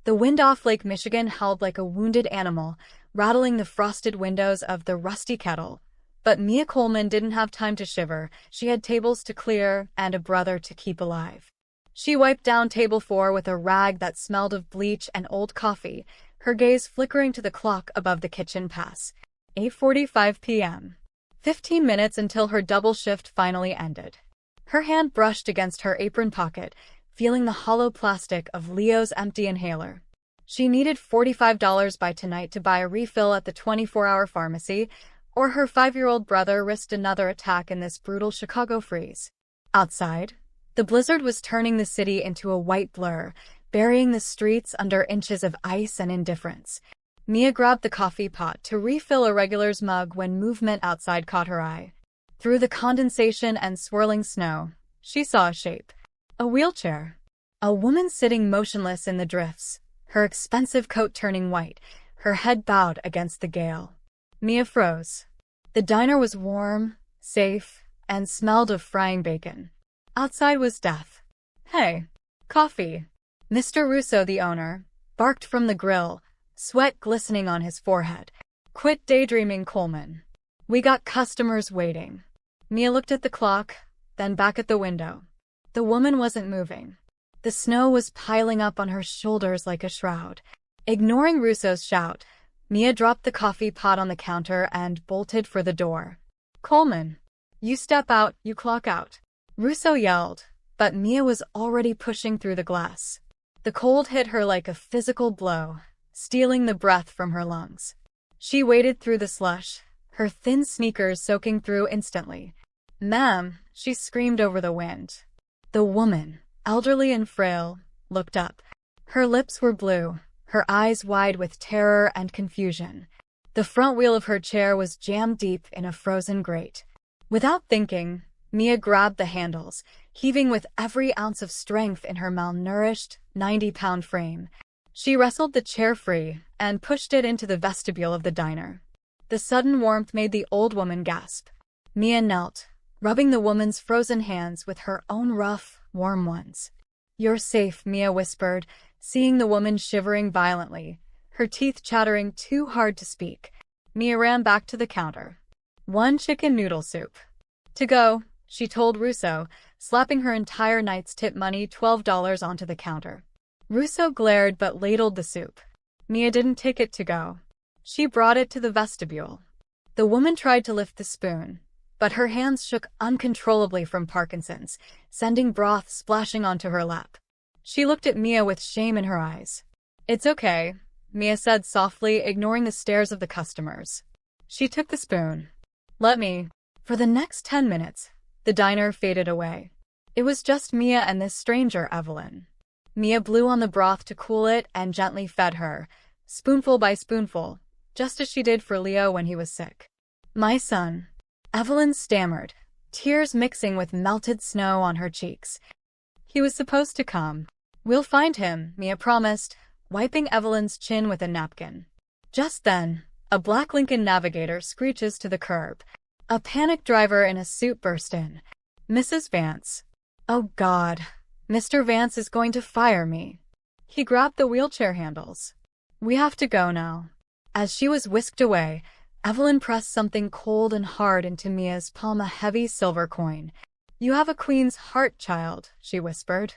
The wind off Lake Michigan howled like a wounded animal, rattling the frosted windows of the Rusty Kettle. But Mia Coleman didn't have time to shiver. She had tables to clear and a brother to keep alive. She wiped down table 4 with a rag that smelled of bleach and old coffee, her gaze flickering to the clock above the kitchen pass. 8:45 p.m. 15 minutes until her double shift finally ended. Her hand brushed against her apron pocket, feeling the hollow plastic of Leo's empty inhaler. She needed $45 by tonight to buy a refill at the 24-hour pharmacy, or her 5-year-old brother risked another attack in this brutal Chicago freeze. Outside, the blizzard was turning the city into a white blur, burying the streets under inches of ice and indifference. Mia grabbed the coffee pot to refill a regular's mug when movement outside caught her eye. Through the condensation and swirling snow, she saw a shape. A wheelchair. A woman sitting motionless in the drifts, her expensive coat turning white, her head bowed against the gale. Mia froze. The diner was warm, safe, and smelled of frying bacon. Outside was death. "Hey, coffee." Mr. Russo, the owner, barked from the grill, sweat glistening on his forehead. "Quit daydreaming, Coleman. We got customers waiting." Mia looked at the clock, then back at the window. The woman wasn't moving. The snow was piling up on her shoulders like a shroud. Ignoring Russo's shout, Mia dropped the coffee pot on the counter and bolted for the door. "Coleman, you step out, you clock out," Russo yelled, but Mia was already pushing through the glass. The cold hit her like a physical blow, stealing the breath from her lungs. She waded through the slush, her thin sneakers soaking through instantly. "Ma'am," she screamed over the wind. The woman, elderly and frail, looked up. Her lips were blue, her eyes wide with terror and confusion. The front wheel of her chair was jammed deep in a frozen grate. Without thinking, Mia grabbed the handles, heaving with every ounce of strength in her malnourished, 90-pound frame. She wrestled the chair free and pushed it into the vestibule of the diner. The sudden warmth made the old woman gasp. Mia knelt, rubbing the woman's frozen hands with her own rough, warm ones. "You're safe," Mia whispered, seeing the woman shivering violently, her teeth chattering too hard to speak. Mia ran back to the counter. "1 chicken noodle soup. To go," she told Russo, slapping her entire night's tip money $12 onto the counter. Russo glared but ladled the soup. Mia didn't take it to go. She brought it to the vestibule. The woman tried to lift the spoon, but her hands shook uncontrollably from Parkinson's, sending broth splashing onto her lap. She looked at Mia with shame in her eyes. "It's okay," Mia said softly, ignoring the stares of the customers. She took the spoon. "Let me." For the next 10 minutes, the diner faded away. It was just Mia and this stranger, Evelyn. Mia blew on the broth to cool it and gently fed her, spoonful by spoonful, just as she did for Leo when he was sick. "My son," Evelyn stammered, tears mixing with melted snow on her cheeks. "He was supposed to come." "We'll find him," Mia promised, wiping Evelyn's chin with a napkin. Just then, a black Lincoln Navigator screeches to the curb. A panicked driver in a suit burst in. "Mrs. Vance." "Oh God, Mr. Vance is going to fire me." He grabbed the wheelchair handles. "We have to go now." As she was whisked away, Evelyn pressed something cold and hard into Mia's palm, a heavy silver coin. "You have a queen's heart, child," she whispered.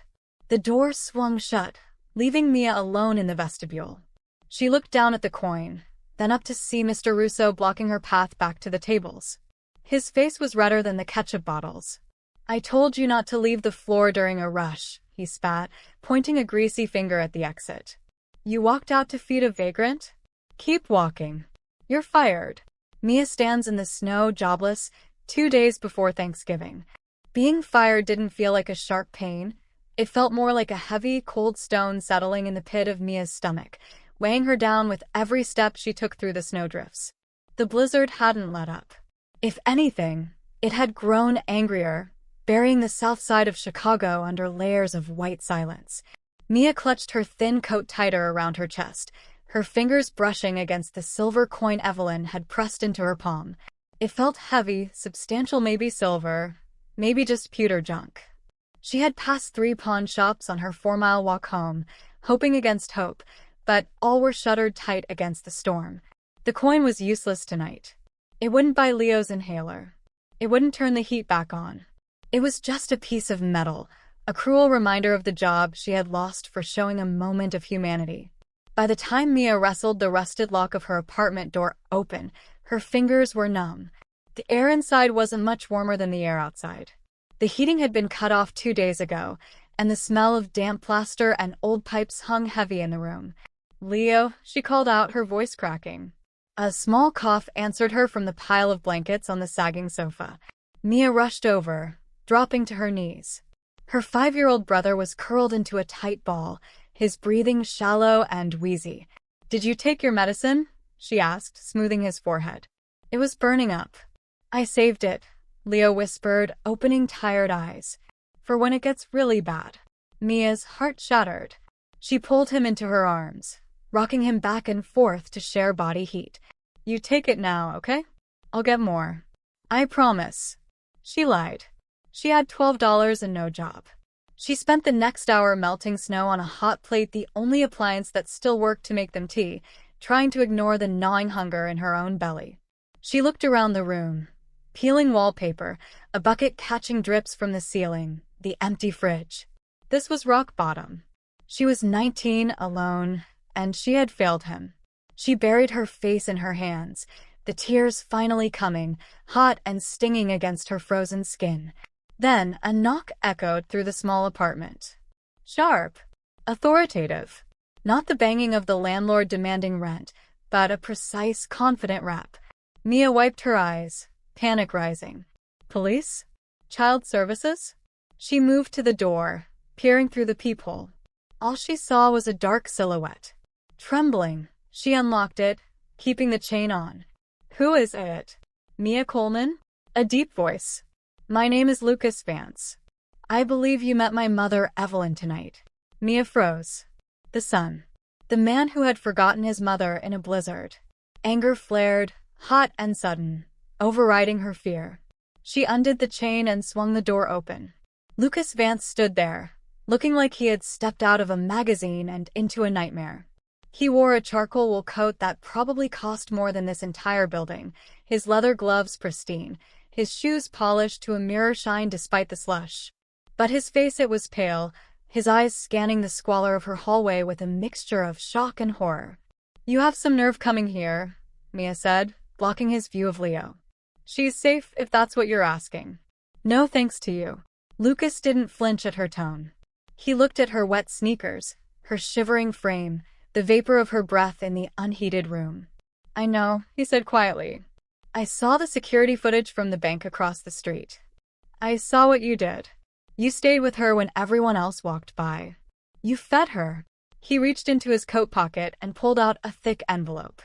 The door swung shut, leaving Mia alone in the vestibule. She looked down at the coin, then up to see Mr. Russo blocking her path back to the tables. His face was redder than the ketchup bottles. "I told you not to leave the floor during a rush," he spat, pointing a greasy finger at the exit. "You walked out to feed a vagrant? Keep walking. You're fired." Mia stands in the snow, jobless, 2 days before Thanksgiving. Being fired didn't feel like a sharp pain. It felt more like a heavy, cold stone settling in the pit of Mia's stomach, weighing her down with every step she took through the snowdrifts. The blizzard hadn't let up. If anything, it had grown angrier, burying the south side of Chicago under layers of white silence. Mia clutched her thin coat tighter around her chest, her fingers brushing against the silver coin Evelyn had pressed into her palm. It felt heavy, substantial, maybe silver, maybe just pewter junk. She had passed 3 pawn shops on her 4-mile walk home, hoping against hope, but all were shuttered tight against the storm. The coin was useless tonight. It wouldn't buy Leo's inhaler. It wouldn't turn the heat back on. It was just a piece of metal, a cruel reminder of the job she had lost for showing a moment of humanity. By the time Mia wrestled the rusted lock of her apartment door open, her fingers were numb. The air inside wasn't much warmer than the air outside. The heating had been cut off 2 days ago, and the smell of damp plaster and old pipes hung heavy in the room. "Leo," she called out, her voice cracking. A small cough answered her from the pile of blankets on the sagging sofa. Mia rushed over, dropping to her knees. Her 5-year-old brother was curled into a tight ball, his breathing shallow and wheezy. "Did you take your medicine?" she asked, smoothing his forehead. "It was burning up." "I saved it," Leo whispered, opening tired eyes. "For when it gets really bad." Mia's heart shattered. She pulled him into her arms, rocking him back and forth to share body heat. "You take it now, okay? I'll get more. I promise." She lied. She had $12 and no job. She spent the next hour melting snow on a hot plate, the only appliance that still worked to make them tea, trying to ignore the gnawing hunger in her own belly. She looked around the room, peeling wallpaper, a bucket catching drips from the ceiling, the empty fridge. This was rock bottom. She was 19, alone, and she had failed him. She buried her face in her hands, the tears finally coming, hot and stinging against her frozen skin. Then a knock echoed through the small apartment. Sharp, authoritative. Not the banging of the landlord demanding rent, but a precise, confident rap. Mia wiped her eyes, panic rising. "Police? Child services?" She moved to the door, peering through the peephole. All she saw was a dark silhouette. Trembling, she unlocked it, keeping the chain on. "Who is it?" "Mia Coleman?" A deep voice. "My name is Lucas Vance. I believe you met my mother, Evelyn, tonight." Mia froze. The son. The man who had forgotten his mother in a blizzard. Anger flared, hot and sudden, overriding her fear. She undid the chain and swung the door open. Lucas Vance stood there, looking like he had stepped out of a magazine and into a nightmare. He wore a charcoal wool coat that probably cost more than this entire building, his leather gloves pristine, his shoes polished to a mirror shine despite the slush. But his face, it was pale, his eyes scanning the squalor of her hallway with a mixture of shock and horror. "You have some nerve coming here," Mia said, blocking his view of Leo. "She's safe, if that's what you're asking." "No thanks to you." Lucas didn't flinch at her tone. He looked at her wet sneakers, her shivering frame, the vapor of her breath in the unheated room. "I know," he said quietly. "I saw the security footage from the bank across the street. I saw what you did. You stayed with her when everyone else walked by. You fed her." He reached into his coat pocket and pulled out a thick envelope.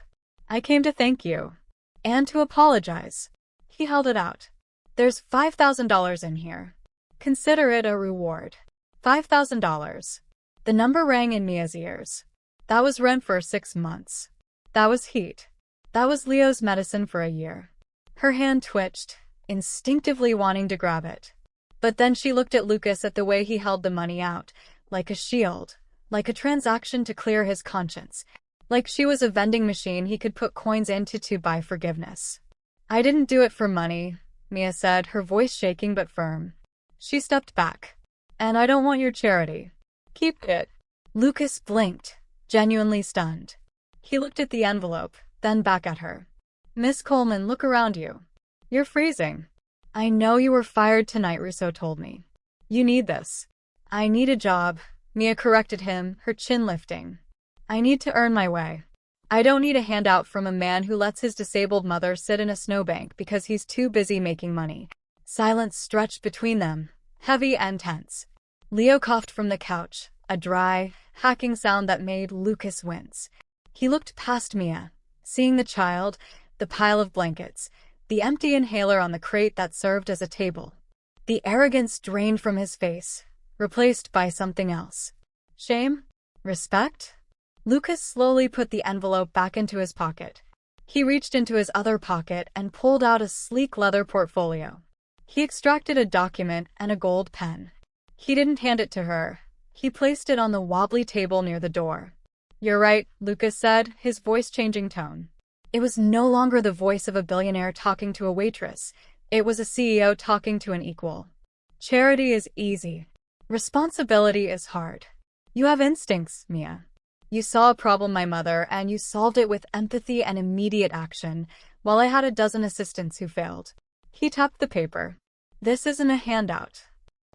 "I came to thank you. And to apologize." He held it out. "There's $5,000 in here. Consider it a reward." $5,000. The number rang in Mia's ears. That was rent for 6 months. That was heat. That was Leo's medicine for a year. Her hand twitched, instinctively wanting to grab it. But then she looked at Lucas, at the way he held the money out, like a shield, like a transaction to clear his conscience, like she was a vending machine he could put coins into to buy forgiveness. "I didn't do it for money," Mia said, her voice shaking but firm. She stepped back. "And I don't want your charity. Keep it." Lucas blinked, genuinely stunned. He looked at the envelope, then back at her. "Miss Coleman, look around you. You're freezing." "I know you were fired tonight," Rousseau told me. "You need this." "I need a job," Mia corrected him, her chin lifting. "I need to earn my way. I don't need a handout from a man who lets his disabled mother sit in a snowbank because he's too busy making money." Silence stretched between them, heavy and tense. Leo coughed from the couch, a dry, hacking sound that made Lucas wince. He looked past Mia, seeing the child, the pile of blankets, the empty inhaler on the crate that served as a table. The arrogance drained from his face, replaced by something else. Shame? Respect? Lucas slowly put the envelope back into his pocket. He reached into his other pocket and pulled out a sleek leather portfolio. He extracted a document and a gold pen. He didn't hand it to her, He placed it on the wobbly table near the door. "You're right," Lucas said, his voice changing tone. It was no longer the voice of a billionaire talking to a waitress. It was a CEO talking to an equal. "Charity is easy. Responsibility is hard. You have instincts, Mia. You saw a problem, my mother, and you solved it with empathy and immediate action, while I had a dozen assistants who failed." He tapped the paper. "This isn't a handout.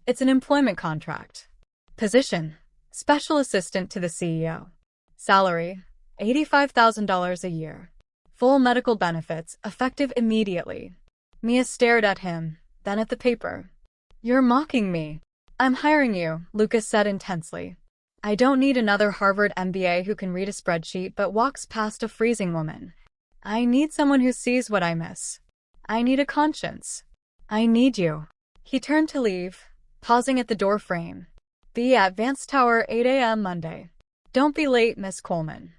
It's an employment contract. Position: Special Assistant to the CEO. Salary: $85,000 a year. Full medical benefits, effective immediately." Mia stared at him, then at the paper. "You're mocking me." "I'm hiring you," Lucas said intensely. "I don't need another Harvard MBA who can read a spreadsheet but walks past a freezing woman. I need someone who sees what I miss. I need a conscience. I need you." He turned to leave, pausing at the door frame. "Be at Vance Tower 8 a.m. Monday. Don't be late, Miss Coleman.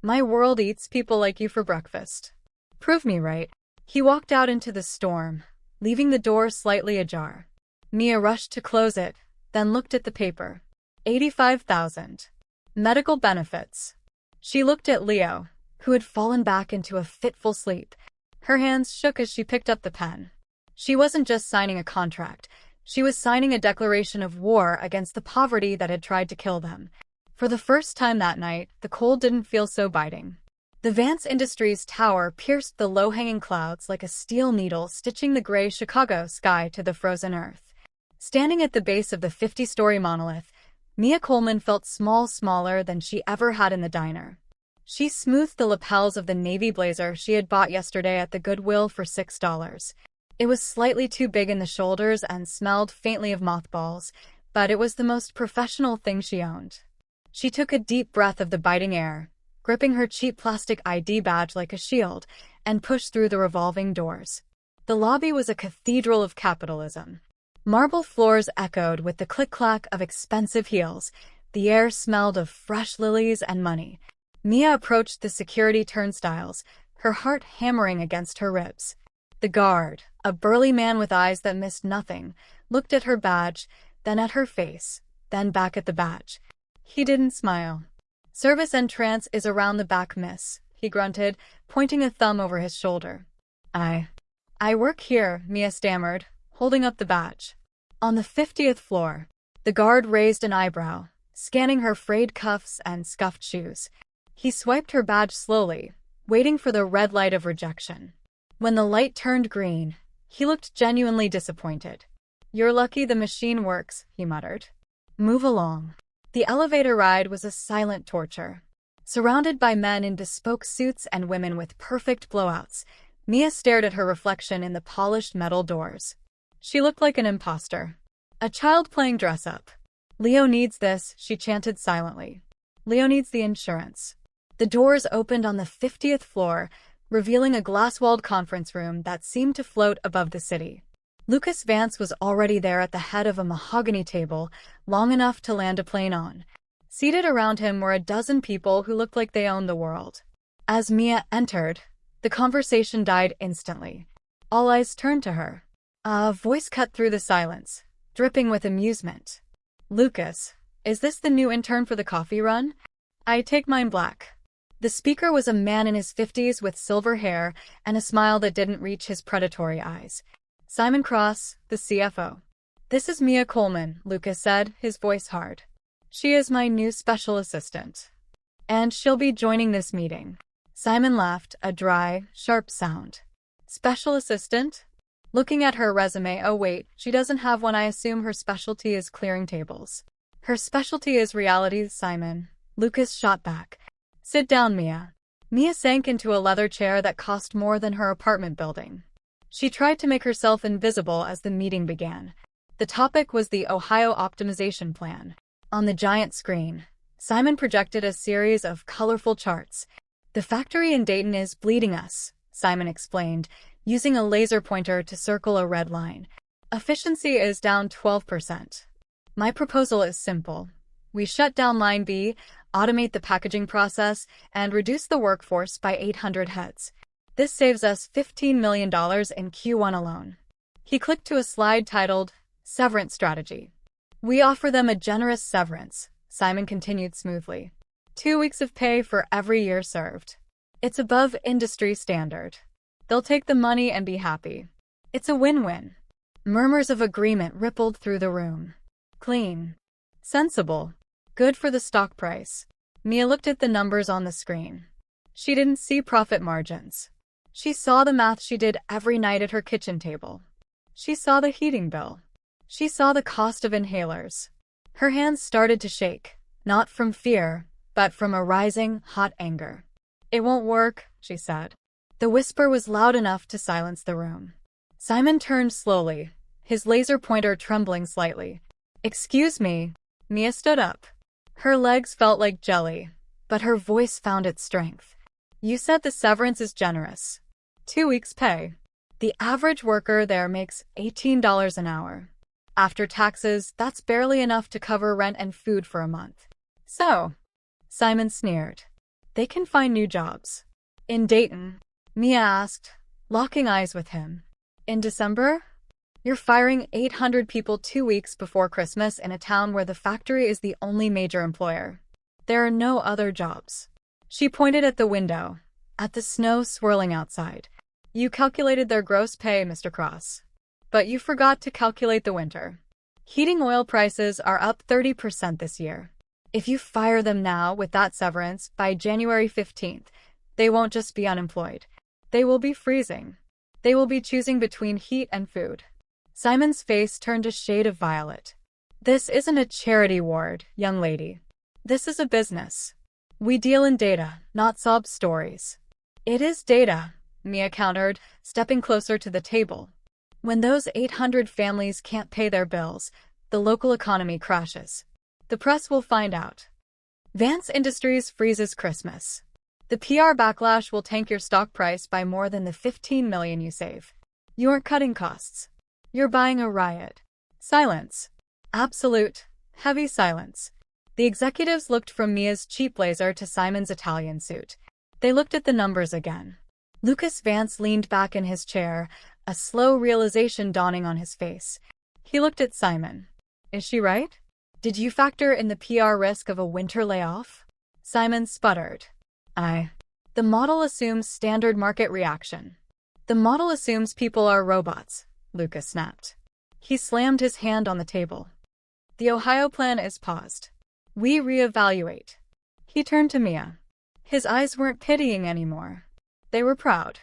My world eats people like you for breakfast. Prove me right." He walked out into the storm, leaving the door slightly ajar. Mia rushed to close it, then looked at the paper. 85,000. Medical benefits. She looked at Leo, who had fallen back into a fitful sleep. Her hands shook as she picked up the pen. She wasn't just signing a contract. She was signing a declaration of war against the poverty that had tried to kill them. For the first time that night, the cold didn't feel so biting. The Vance Industries tower pierced the low-hanging clouds like a steel needle stitching the gray Chicago sky to the frozen earth. Standing at the base of the 50-story monolith, Mia Coleman felt smaller than she ever had in the diner. She smoothed the lapels of the navy blazer she had bought yesterday at the Goodwill for $6. It was slightly too big in the shoulders and smelled faintly of mothballs, but it was the most professional thing she owned. She took a deep breath of the biting air, gripping her cheap plastic ID badge like a shield, and pushed through the revolving doors. The lobby was a cathedral of capitalism. Marble floors echoed with the click-clack of expensive heels. The air smelled of fresh lilies and money. Mia approached the security turnstiles, her heart hammering against her ribs. The guard, a burly man with eyes that missed nothing, looked at her badge, then at her face, then back at the badge. He didn't smile. "Service entrance is around the back, miss," he grunted, pointing a thumb over his shoulder. I work here," Mia stammered, holding up the badge. "On the 50th floor." The guard raised an eyebrow, scanning her frayed cuffs and scuffed shoes. He swiped her badge slowly, waiting for the red light of rejection. When the light turned green, he looked genuinely disappointed. "You're lucky the machine works," he muttered. "Move along." The elevator ride was a silent torture. Surrounded by men in bespoke suits and women with perfect blowouts, Mia stared at her reflection in the polished metal doors. She looked like an imposter. A child playing dress-up. "Leo needs this," she chanted silently. "Leo needs the insurance." The doors opened on the 50th floor, revealing a glass-walled conference room that seemed to float above the city. Lucas Vance was already there at the head of a mahogany table, long enough to land a plane on. Seated around him were a dozen people who looked like they owned the world. As Mia entered, the conversation died instantly. All eyes turned to her. A voice cut through the silence, dripping with amusement. "Lucas, is this the new intern for the coffee run? I take mine black." The speaker was a man in his 50s with silver hair and a smile that didn't reach his predatory eyes. Simon Cross, the CFO. "This is Mia Coleman," Lucas said, his voice hard. "She is my new special assistant. And she'll be joining this meeting." Simon laughed, a dry, sharp sound. "Special assistant?" Looking at her resume, "Oh wait, she doesn't have one. I assume her specialty is clearing tables." "Her specialty is reality, Simon," Lucas shot back. "Sit down, Mia." Mia sank into a leather chair that cost more than her apartment building. She tried to make herself invisible as the meeting began. The topic was the Ohio Optimization Plan. On the giant screen, Simon projected a series of colorful charts. "The factory in Dayton is bleeding us," Simon explained, using a laser pointer to circle a red line. "Efficiency is down 12%. My proposal is simple. We shut down Line B, automate the packaging process, and reduce the workforce by 800 heads. This saves us $15 million in Q1 alone." He clicked to a slide titled, "Severance Strategy." We offer them a generous severance, Simon continued smoothly. 2 weeks of pay for every year served. It's above industry standard. They'll take the money and be happy. It's a win-win. Murmurs of agreement rippled through the room. Clean. Sensible. Good for the stock price. Mia looked at the numbers on the screen. She didn't see profit margins. She saw the math she did every night at her kitchen table. She saw the heating bill. She saw the cost of inhalers. Her hands started to shake, not from fear, but from a rising, hot anger. It won't work, she said. The whisper was loud enough to silence the room. Simon turned slowly, his laser pointer trembling slightly. Excuse me. Mia stood up. Her legs felt like jelly, but her voice found its strength. You said the severance is generous. 2 weeks' pay. The average worker there makes $18 an hour. After taxes, that's barely enough to cover rent and food for a month. So, Simon sneered, they can find new jobs. In Dayton? Mia asked, locking eyes with him. In December? You're firing 800 people 2 weeks before Christmas in a town where the factory is the only major employer. There are no other jobs. She pointed at the window, at the snow swirling outside. You calculated their gross pay, Mr. Cross. But you forgot to calculate the winter. Heating oil prices are up 30% this year. If you fire them now with that severance by January 15th, they won't just be unemployed. They will be freezing. They will be choosing between heat and food. Simon's face turned a shade of violet. This isn't a charity ward, young lady. This is a business. We deal in data, not sob stories. It is data, Mia countered, stepping closer to the table. When those 800 families can't pay their bills, the local economy crashes. The press will find out. Vance Industries freezes Christmas. The PR backlash will tank your stock price by more than the $15 million you save. You aren't cutting costs. You're buying a riot. Silence. Absolute, heavy silence. The executives looked from Mia's cheap blazer to Simon's Italian suit. They looked at the numbers again. Lucas Vance leaned back in his chair, a slow realization dawning on his face. He looked at Simon. Is she right? Did you factor in the PR risk of a winter layoff? Simon sputtered. The model assumes standard market reaction. The model assumes people are robots, Lucas snapped. He slammed his hand on the table. The Ohio plan is paused. We reevaluate. He turned to Mia. His eyes weren't pitying anymore. They were proud.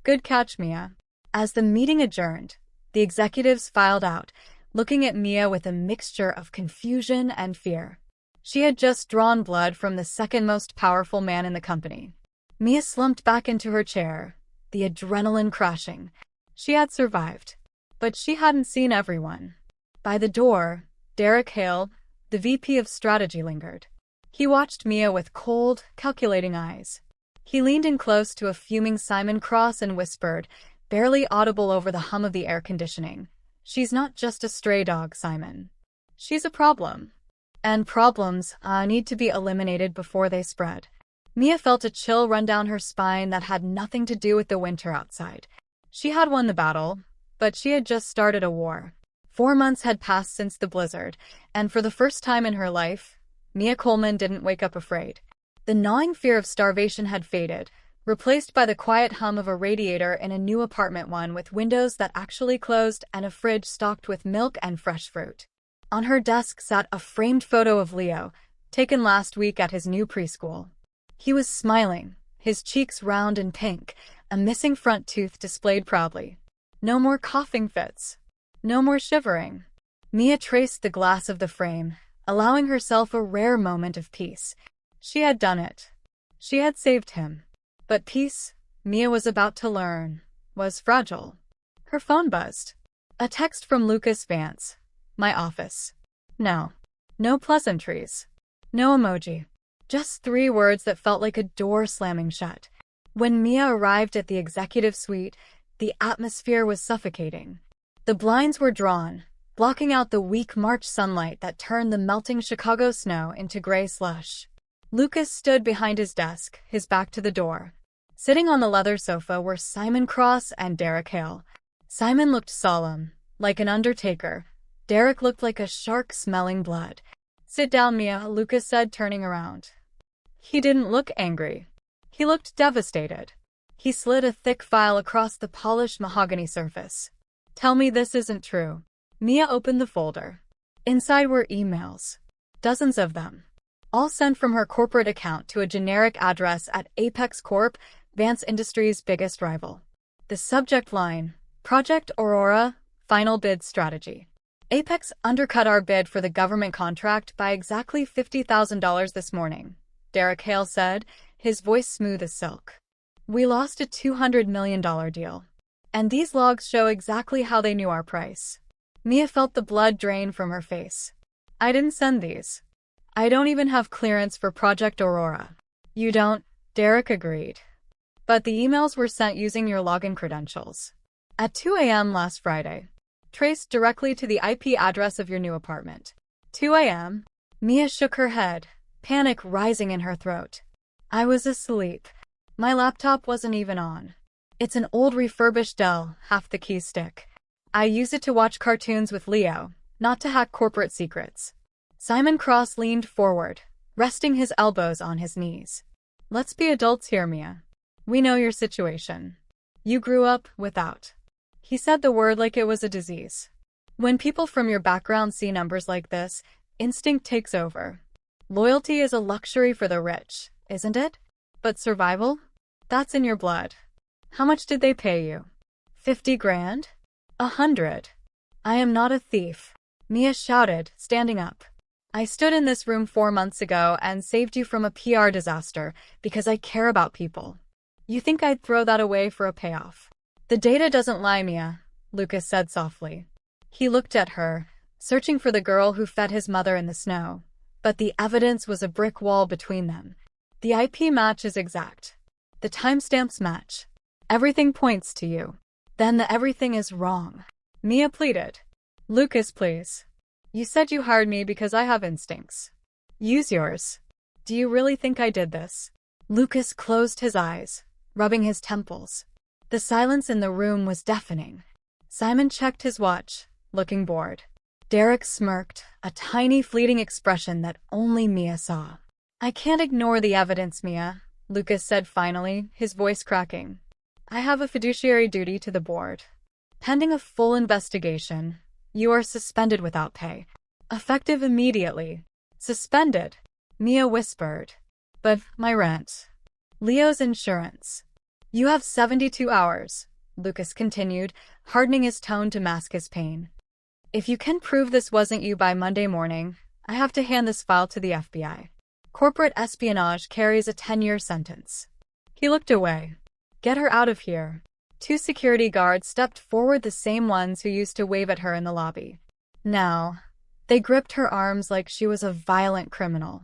Good catch, Mia. As the meeting adjourned, the executives filed out, looking at Mia with a mixture of confusion and fear. She had just drawn blood from the second most powerful man in the company. Mia slumped back into her chair, the adrenaline crashing. She had survived. But she hadn't seen everyone. By the door, Derek Hale, the VP of Strategy, lingered. He watched Mia with cold, calculating eyes. He leaned in close to a fuming Simon Cross and whispered, barely audible over the hum of the air conditioning. She's not just a stray dog, Simon. She's a problem. And problems need to be eliminated before they spread. Mia felt a chill run down her spine that had nothing to do with the winter outside. She had won the battle, but she had just started a war. 4 months had passed since the blizzard, and for the first time in her life, Mia Coleman didn't wake up afraid. The gnawing fear of starvation had faded, replaced by the quiet hum of a radiator in a new apartment, one with windows that actually closed and a fridge stocked with milk and fresh fruit. On her desk sat a framed photo of Leo, taken last week at his new preschool. He was smiling, his cheeks round and pink, a missing front tooth displayed proudly. No more coughing fits. No more shivering. Mia traced the glass of the frame, allowing herself a rare moment of peace. She had done it. She had saved him. But peace, Mia was about to learn, was fragile. Her phone buzzed. A text from Lucas Vance. My office. No. No pleasantries. No emoji. Just 3 words that felt like a door slamming shut. When Mia arrived at the executive suite, the atmosphere was suffocating. The blinds were drawn, blocking out the weak March sunlight that turned the melting Chicago snow into gray slush. Lucas stood behind his desk, his back to the door. Sitting on the leather sofa were Simon Cross and Derek Hale. Simon looked solemn, like an undertaker. Derek looked like a shark smelling blood. Sit down, Mia, Lucas said, turning around. He didn't look angry. He looked devastated. He slid a thick file across the polished mahogany surface. Tell me this isn't true. Mia opened the folder. Inside were emails. Dozens of them. All sent from her corporate account to a generic address at Apex Corp, Vance Industries' biggest rival. The subject line, Project Aurora, Final Bid Strategy. Apex undercut our bid for the government contract by exactly $50,000 this morning, Derek Hale said, his voice smooth as silk. We lost a $200 million deal. And these logs show exactly how they knew our price. Mia felt the blood drain from her face. I didn't send these. I don't even have clearance for Project Aurora. You don't, Derek agreed. But the emails were sent using your login credentials. At 2 a.m. last Friday. Traced directly to the IP address of your new apartment. 2 a.m.? Mia shook her head, panic rising in her throat. I was asleep. My laptop wasn't even on. It's an old refurbished Dell, half the keys stick. I use it to watch cartoons with Leo, not to hack corporate secrets. Simon Cross leaned forward, resting his elbows on his knees. Let's be adults here, Mia. We know your situation. You grew up without. He said the word like it was a disease. When people from your background see numbers like this, instinct takes over. Loyalty is a luxury for the rich, isn't it? But survival? That's in your blood. How much did they pay you? 50 grand? 100. I am not a thief, Mia shouted, standing up. I stood in this room 4 months ago and saved you from a PR disaster because I care about people. You think I'd throw that away for a payoff? The data doesn't lie, Mia, Lucas said softly. He looked at her, searching for the girl who fed his mother in the snow. But the evidence was a brick wall between them. The IP match is exact. The timestamps match. Everything points to you. Then the everything is wrong. Mia pleaded. Lucas, please. You said you hired me because I have instincts. Use yours. Do you really think I did this? Lucas closed his eyes, rubbing his temples. The silence in the room was deafening. Simon checked his watch, looking bored. Derek smirked, a tiny fleeting expression that only Mia saw. I can't ignore the evidence, Mia, Lucas said finally, his voice cracking. I have a fiduciary duty to the board. Pending a full investigation, you are suspended without pay. Effective immediately. Suspended, Mia whispered. But my rent. Leo's insurance. You have 72 hours, Lucas continued, hardening his tone to mask his pain. If you can prove this wasn't you by Monday morning, I have to hand this file to the FBI. Corporate espionage carries a 10-year sentence. He looked away. Get her out of here. 2 security guards stepped forward, the same ones who used to wave at her in the lobby. Now, they gripped her arms like she was a violent criminal.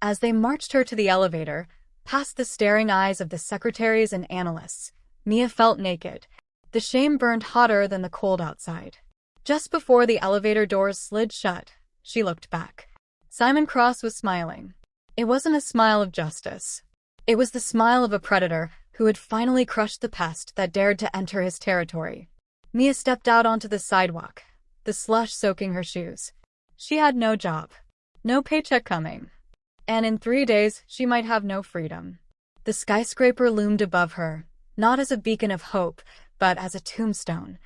As they marched her to the elevator, past the staring eyes of the secretaries and analysts, Mia felt naked. The shame burned hotter than the cold outside. Just before the elevator doors slid shut, she looked back. Simon Cross was smiling. It wasn't a smile of justice. It was the smile of a predator who had finally crushed the pest that dared to enter his territory. Mia stepped out onto the sidewalk, the slush soaking her shoes. She had no job, no paycheck coming. And in 3 days, she might have no freedom. The skyscraper loomed above her, not as a beacon of hope, but as a tombstone.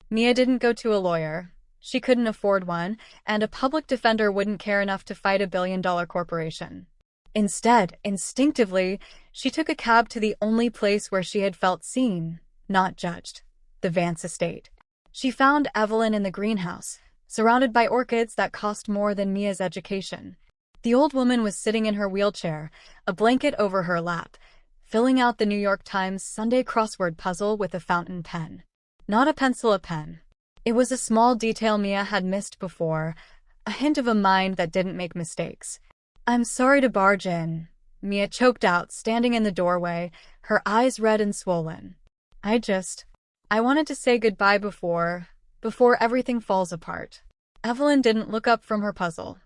Mia didn't go to a lawyer. She couldn't afford one, and a public defender wouldn't care enough to fight a billion-dollar corporation. Instead, instinctively, she took a cab to the only place where she had felt seen, not judged, the Vance estate. She found Evelyn in the greenhouse, surrounded by orchids that cost more than Mia's education. The old woman was sitting in her wheelchair, a blanket over her lap, filling out the New York Times Sunday crossword puzzle with a fountain pen. Not a pencil, a pen. It was a small detail Mia had missed before, a hint of a mind that didn't make mistakes. I'm sorry to barge in, Mia choked out, standing in the doorway, her eyes red and swollen. I wanted to say goodbye before everything falls apart. Evelyn didn't look up from her puzzle.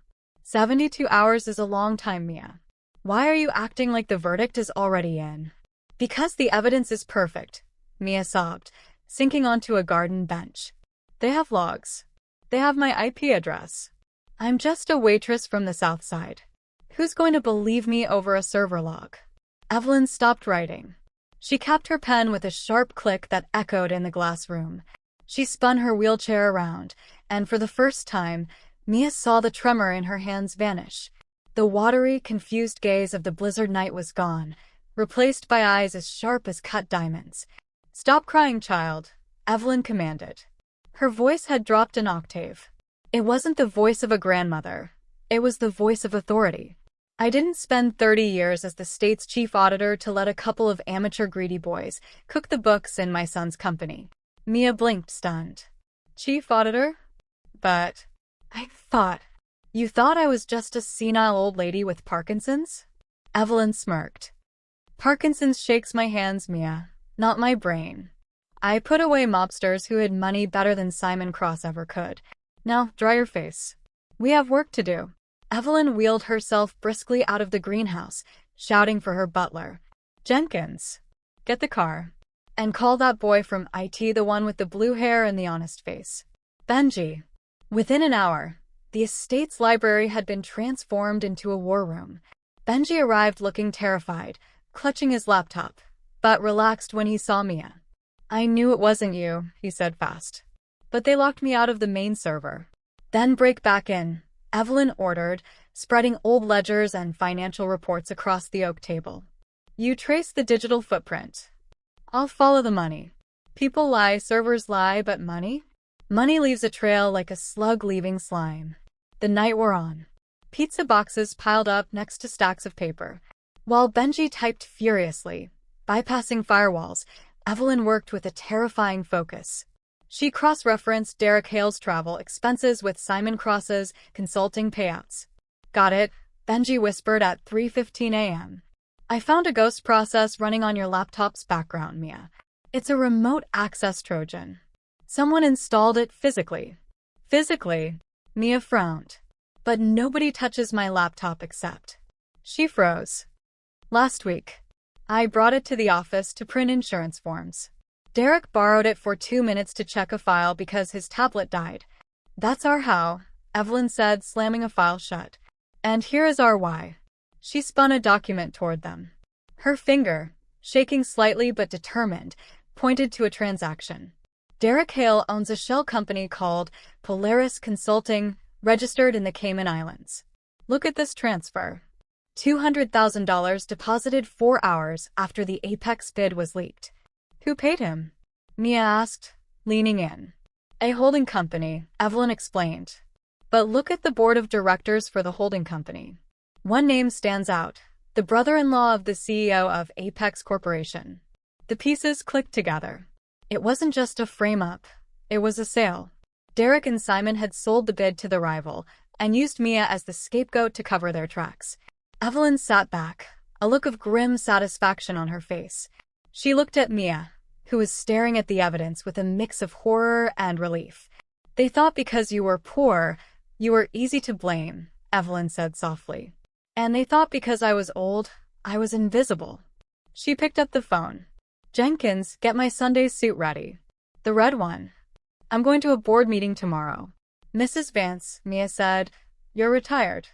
72 hours is a long time, Mia. Why are you acting like the verdict is already in? Because the evidence is perfect, Mia sobbed, sinking onto a garden bench. They have logs. They have my IP address. I'm just a waitress from the South Side. Who's going to believe me over a server log? Evelyn stopped writing. She capped her pen with a sharp click that echoed in the glass room. She spun her wheelchair around, and for the first time, Mia saw the tremor in her hands vanish. The watery, confused gaze of the blizzard night was gone, replaced by eyes as sharp as cut diamonds. "Stop crying, child," Evelyn commanded. Her voice had dropped an octave. It wasn't the voice of a grandmother. It was the voice of authority. "I didn't spend 30 years as the state's chief auditor to let a couple of amateur greedy boys cook the books in my son's company." Mia blinked, stunned. "Chief auditor? But you thought I was just a senile old lady with Parkinson's?" Evelyn smirked. "Parkinson's shakes my hands, Mia, not my brain. I put away mobsters who hid money better than Simon Cross ever could. Now, dry your face. We have work to do." Evelyn wheeled herself briskly out of the greenhouse, shouting for her butler. "Jenkins, get the car. And call that boy from IT, the one with the blue hair and the honest face. Benji." Within an hour, the estate's library had been transformed into a war room. Benji arrived looking terrified, clutching his laptop, but relaxed when he saw Mia. "I knew it wasn't you," he said fast. "But they locked me out of the main server." "Then break back in," Evelyn ordered, spreading old ledgers and financial reports across the oak table. "You trace the digital footprint. I'll follow the money. People lie, servers lie, but money? Money leaves a trail like a slug leaving slime." The night wore on. Pizza boxes piled up next to stacks of paper. While Benji typed furiously, bypassing firewalls, Evelyn worked with a terrifying focus. She cross-referenced Derek Hale's travel expenses with Simon Cross's consulting payouts. "Got it," Benji whispered at 3:15 a.m. "I found a ghost process running on your laptop's background, Mia. It's a remote access Trojan. Someone installed it physically." "Physically?" Mia frowned. "But nobody touches my laptop except..." She froze. "Last week, I brought it to the office to print insurance forms. Derek borrowed it for 2 minutes to check a file because his tablet died. That's our how," Evelyn said, slamming a file shut. "And here is our why." She spun a document toward them. Her finger, shaking slightly but determined, pointed to a transaction. "Derek Hale owns a shell company called Polaris Consulting, registered in the Cayman Islands. Look at this transfer. $200,000 deposited 4 hours after the Apex bid was leaked." "Who paid him?" Mia asked, leaning in. "A holding company," Evelyn explained. "But look at the board of directors for the holding company. One name stands out, the brother-in-law of the CEO of Apex Corporation." The pieces clicked together. It wasn't just a frame-up. It was a sale. Derek and Simon had sold the bid to the rival and used Mia as the scapegoat to cover their tracks. Evelyn sat back, a look of grim satisfaction on her face. She looked at Mia, who was staring at the evidence with a mix of horror and relief. "They thought because you were poor, you were easy to blame," Evelyn said softly. "And they thought because I was old, I was invisible." She picked up the phone. "Jenkins, get my Sunday suit ready. The red one. I'm going to a board meeting tomorrow." "Mrs. Vance," Mia said, "you're retired.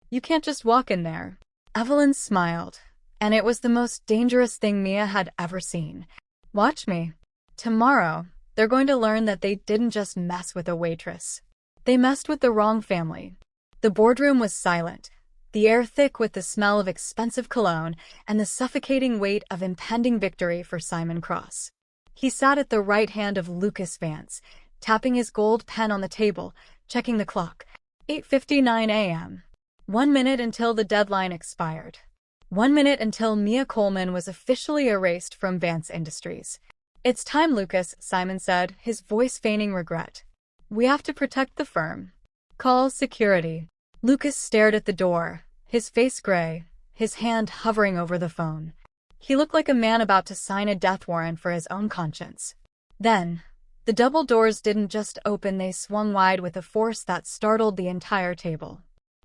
You can't just walk in there." Evelyn smiled, and it was the most dangerous thing Mia had ever seen. "Watch me. Tomorrow, they're going to learn that they didn't just mess with a waitress. They messed with the wrong family." The boardroom was silent, the air thick with the smell of expensive cologne and the suffocating weight of impending victory for Simon Cross. He sat at the right hand of Lucas Vance, tapping his gold pen on the table, checking the clock. 8:59 a.m. 1 minute until the deadline expired. 1 minute until Mia Coleman was officially erased from Vance Industries. "It's time, Lucas," Simon said, his voice feigning regret. "We have to protect the firm. Call security." Lucas stared at the door, his face gray, his hand hovering over the phone. He looked like a man about to sign a death warrant for his own conscience. Then, the double doors didn't just open, they swung wide with a force that startled the entire table.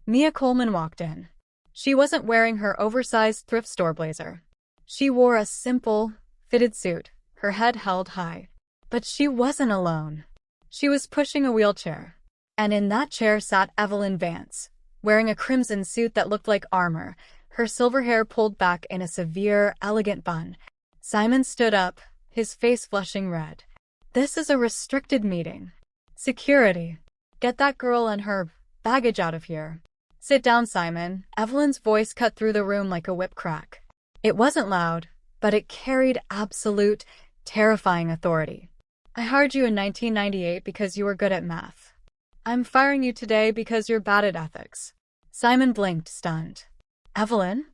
Mia Coleman walked in. She wasn't wearing her oversized thrift store blazer. She wore a simple, fitted suit, her head held high. But she wasn't alone. She was pushing a wheelchair. And in that chair sat Evelyn Vance, wearing a crimson suit that looked like armor, her silver hair pulled back in a severe, elegant bun. Simon stood up, his face flushing red. "This is a restricted meeting. Security. Get that girl and her baggage out of here." "Sit down, Simon." Evelyn's voice cut through the room like a whip crack. It wasn't loud, but it carried absolute, terrifying authority. "I hired you in 1998 because you were good at math. I'm firing you today because you're bad at ethics." Simon blinked, stunned. "Evelyn?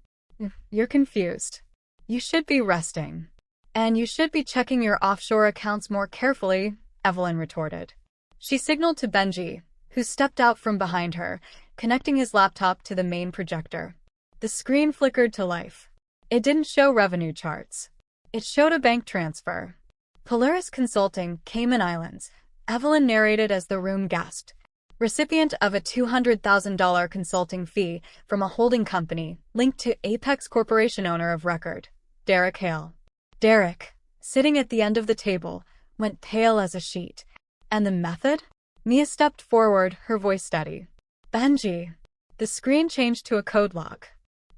You're confused. You should be resting. And you should be checking your offshore accounts more carefully," Evelyn retorted. She signaled to Benji, who stepped out from behind her, connecting his laptop to the main projector. The screen flickered to life. It didn't show revenue charts. It showed a bank transfer. "Polaris Consulting, Cayman Islands," Evelyn narrated as the room gasped. "Recipient of a $200,000 consulting fee from a holding company linked to Apex Corporation owner of record, Derek Hale." Derek, sitting at the end of the table, went pale as a sheet. "And the method?" Mia stepped forward, her voice steady. "Benji." The screen changed to a code log.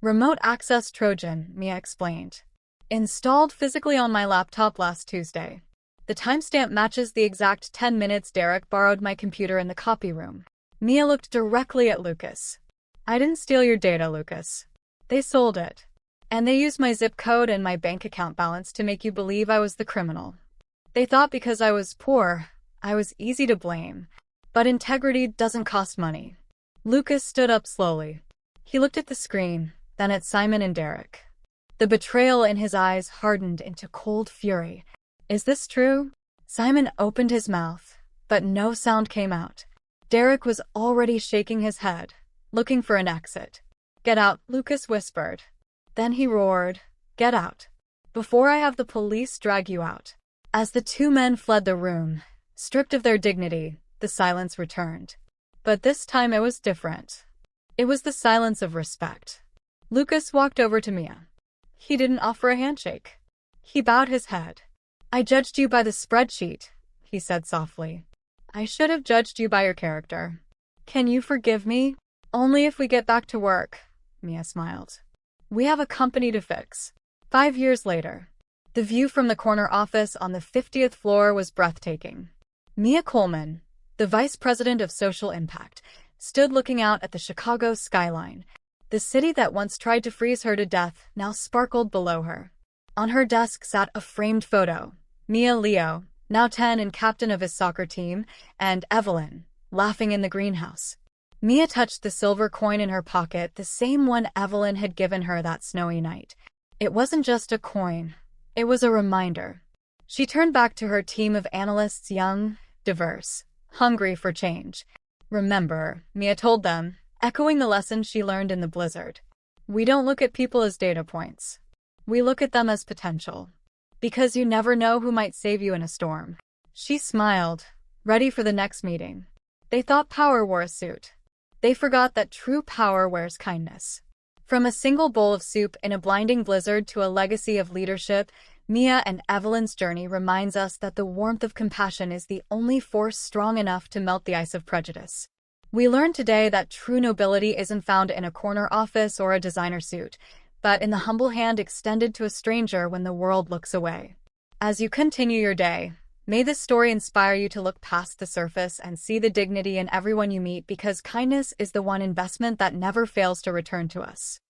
"Remote access Trojan," Mia explained. "Installed physically on my laptop last Tuesday. The timestamp matches the exact 10 minutes Derek borrowed my computer in the copy room." Mia looked directly at Lucas. "I didn't steal your data, Lucas. They sold it. And they used my zip code and my bank account balance to make you believe I was the criminal. They thought because I was poor, I was easy to blame. But integrity doesn't cost money." Lucas stood up slowly. He looked at the screen, then at Simon and Derek. The betrayal in his eyes hardened into cold fury. "Is this true?" Simon opened his mouth, but no sound came out. Derek was already shaking his head, looking for an exit. "Get out," Lucas whispered. Then he roared, "Get out. Before I have the police drag you out." As the two men fled the room, stripped of their dignity, the silence returned. But this time it was different. It was the silence of respect. Lucas walked over to Mia. He didn't offer a handshake. He bowed his head. "I judged you by the spreadsheet," he said softly. "I should have judged you by your character. Can you forgive me?" "Only if we get back to work," Mia smiled. "We have a company to fix." 5 years later, the view from the corner office on the 50th floor was breathtaking. Mia Coleman, the vice president of social impact, stood looking out at the Chicago skyline. The city that once tried to freeze her to death now sparkled below her. On her desk sat a framed photo. Mia Leo, now 10 and captain of his soccer team, and Evelyn, laughing in the greenhouse. Mia touched the silver coin in her pocket, the same one Evelyn had given her that snowy night. It wasn't just a coin. It was a reminder. She turned back to her team of analysts, young, diverse, hungry for change. "Remember," Mia told them, echoing the lesson she learned in the blizzard. "We don't look at people as data points. We look at them as potential. Because you never know who might save you in a storm." She smiled, ready for the next meeting. They thought power wore a suit. They forgot that true power wears kindness. From a single bowl of soup in a blinding blizzard to a legacy of leadership, Mia and Evelyn's journey reminds us that the warmth of compassion is the only force strong enough to melt the ice of prejudice. We learned today that true nobility isn't found in a corner office or a designer suit, but in the humble hand extended to a stranger when the world looks away. As you continue your day, may this story inspire you to look past the surface and see the dignity in everyone you meet, because kindness is the one investment that never fails to return to us.